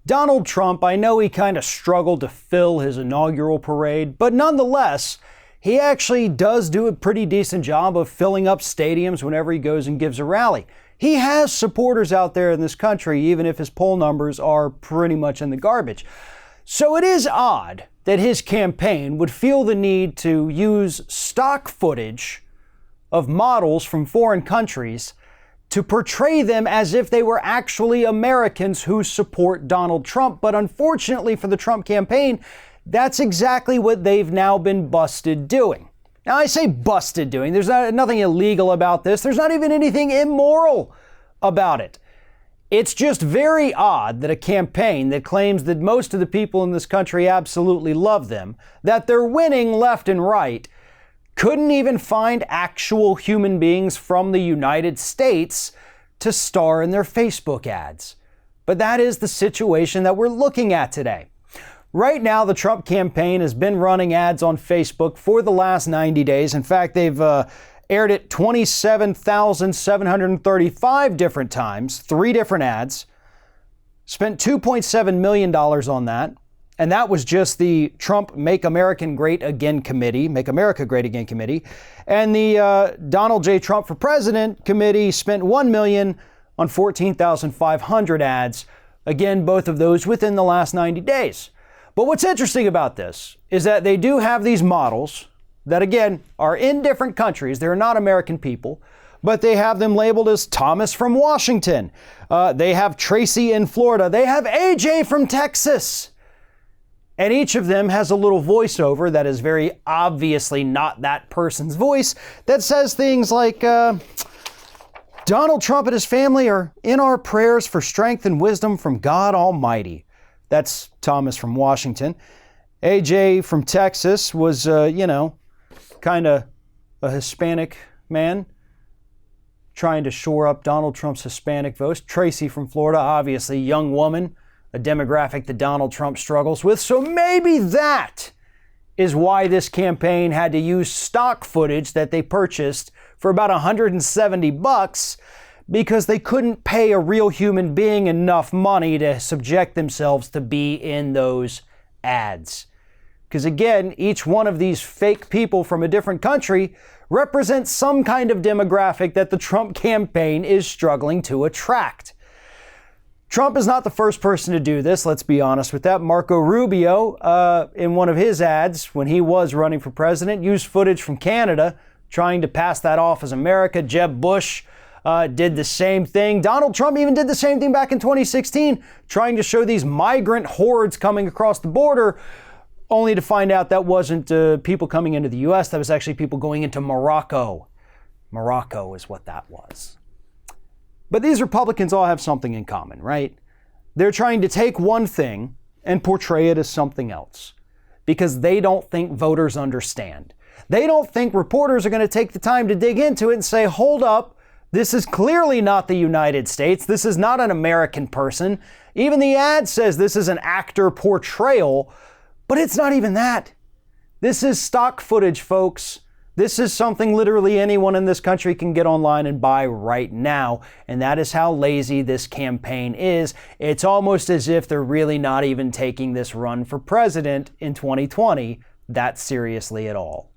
Donald Trump, I know he kind of struggled to fill his inaugural parade, but nonetheless, he actually does do a pretty decent job of filling up stadiums whenever he goes and gives a rally. He has supporters out there in this country, even if his poll numbers are pretty much in the garbage. So it is odd that his campaign would feel the need to use stock footage of models from foreign countries to portray them as if they were actually Americans who support Donald Trump. But unfortunately for the Trump campaign, that's exactly what they've now been busted doing. Now, I say busted doing. There's nothing illegal about this. There's not even anything immoral about it. It's just very odd that a campaign that claims that most of the people in this country absolutely love them, that they're winning left and right, couldn't even find actual human beings from the United States to star in their Facebook ads. But that is the situation that we're looking at today. Right now, the Trump campaign has been running ads on Facebook for the last 90 days. In fact, they've aired it 27,735 different times, 3 different ads, spent $2.7 million on that. And that was just the Trump Make America Great Again Committee. And the Donald J. Trump for President Committee spent $1 million on 14,500 ads. Again, both of those within the last 90 days. But what's interesting about this is that they do have these models that, again, are in different countries. They're not American people, but they have them labeled as Thomas from Washington. They have Tracy in Florida. They have AJ from Texas. And each of them has a little voiceover that is very obviously not that person's voice that says things like, Donald Trump and his family are in our prayers for strength and wisdom from God Almighty. That's Thomas from Washington. AJ from Texas was, kind of a Hispanic man trying to shore up Donald Trump's Hispanic votes. Tracy from Florida, obviously young woman, a demographic that Donald Trump struggles with. So maybe that is why this campaign had to use stock footage that they purchased for about $170 because they couldn't pay a real human being enough money to subject themselves to be in those ads. Because again, each one of these fake people from a different country represents some kind of demographic that the Trump campaign is struggling to attract. Trump is not the first person to do this, let's be honest with that. Marco Rubio, in one of his ads when he was running for president, used footage from Canada trying to pass that off as America. Jeb Bush did the same thing. Donald Trump even did the same thing back in 2016, trying to show these migrant hordes coming across the border, only to find out that wasn't people coming into the U.S., that was actually people going into Morocco. Morocco is what that was. But these Republicans all have something in common, right? They're trying to take one thing and portray it as something else because they don't think voters understand. They don't think reporters are going to take the time to dig into it and say, hold up, this is clearly not the United States. This is not an American person. Even the ad says this is an actor portrayal, but it's not even that. This is stock footage, folks. This is something literally anyone in this country can get online and buy right now. And that is how lazy this campaign is. It's almost as if they're really not even taking this run for president in 2020 that seriously at all.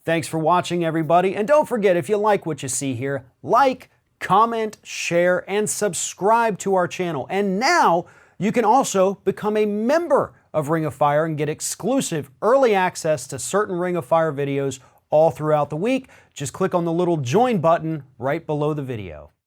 Thanks for watching, everybody. And don't forget, if you like what you see here, like, comment, share, and subscribe to our channel. And now you can also become a member of Ring of Fire and get exclusive early access to certain Ring of Fire videos all throughout the week. Just click on the little join button right below the video.